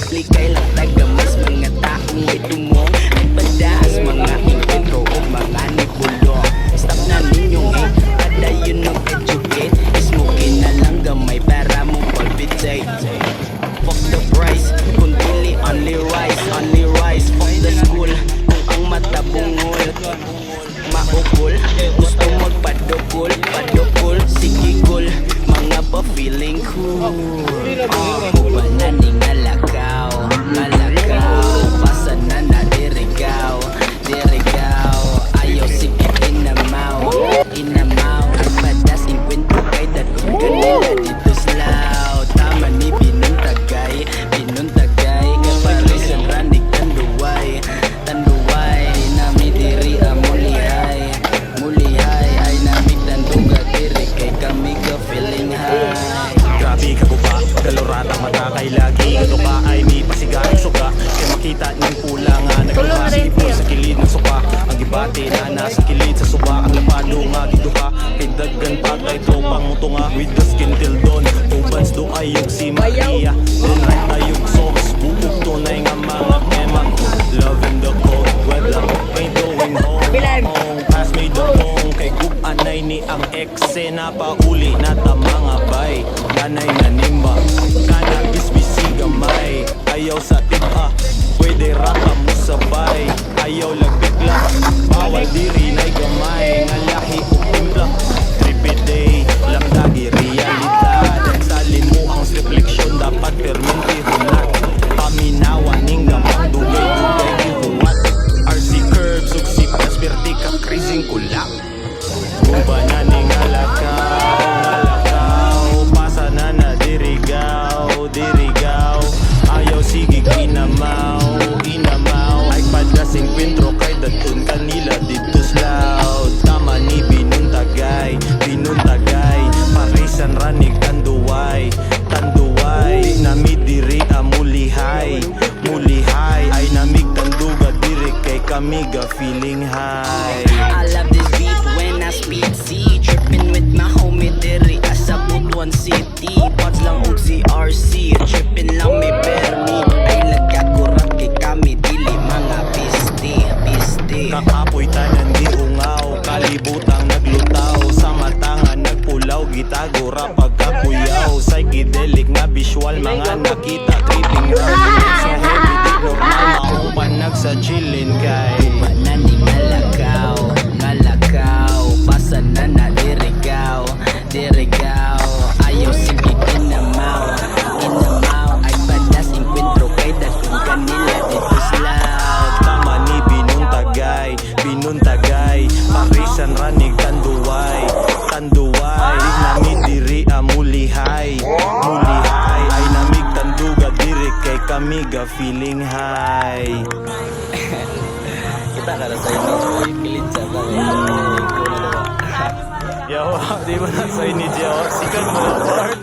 Likay lang tagamas mga taong may tumong ang padaas mga invento o mga nibulong. Stop na ninyong hate, padayon ng educate. Smoking na lang gamay para mong palpitate. Fuck the price, kung dili only rice. Fuck the school, kung ang mata bungol maukol, gusto magpadukol, sige cool, mga pa feeling cool. Bananing alakaw, pasa na na dirigaw, ayaw sige inamaw, padas inkwento kay datong kanila dito slaw. Tama ni pinuntagay, kaparisan ranig tanduway, nami diri mulihay, ay nami tanduga diri kay kami ka feeling high. Grabe ka guba, galorata mata kay lagi ito ka ay may pasigay suka. Kaya makita niyang pula nga nagpapasipo sa kilid ng suka. Ang gibate na nasa kilid sa suba. Ang lapado nga dito ka kay daggan patay tropang muto nga with the skin till dawn. Ubans do ayog si Maria, then right na yung sauce. Bubog tunay nga mga tema. Love in the cold weather, ain't going home. Pass me the phone kay gub anay ni ang ekse na pauli na mga bay. Nanay na nimba, cannabis bisigamay. Ayaw sa tiba, pwede raka mo sabay. Ayaw lagbigla, bawal diri na'y gamay. Nga lahi o timpla, tripid day lang dagi realidad. Ang salin mo ang refleksyon, dapat permentiho na. Paminawa ning gamang dugay ihuwat. RC curves, suksi prosperity ka crazing kulak. Uba na ning alakaw, pasa na na dirigaw. Ayaw sige inamaw, ay padas inkwentro kay datun kanila dito slaw. Tama ni pinuntagay, parisan ranig tanduway, nami diri mulihay, ay namig tanduga diri kay kami ga feeling high. I love this beat when I speed C, tripping with my homie diri asa Butuan City. Pods lang og CRC, tripping lang may permit. Ay lagkakurat kay kami dili mga piste. Kakapoy tanan di ungaw, kalibutang naglutaw. Sa matangan nagpulaw, gitagura pagkakuyaw. Psychedelic nga visual, mga nakita tripping round. So heavy di normal, maong panag sa chillin kay Bananing alakaw, pasa na na dirigaw. Ayaw sige inamaw, ay padas inkwentro kay datong kanila dito slaw. tama ni pinuntagay, parisan ranig tanduway, nami diri mulihay, ay namig tanduga diri kay kami ga feeling high. Kita kada sa inyo, kilid sa bagay. Yawa, di ba na sa inyo, sikat mo na part?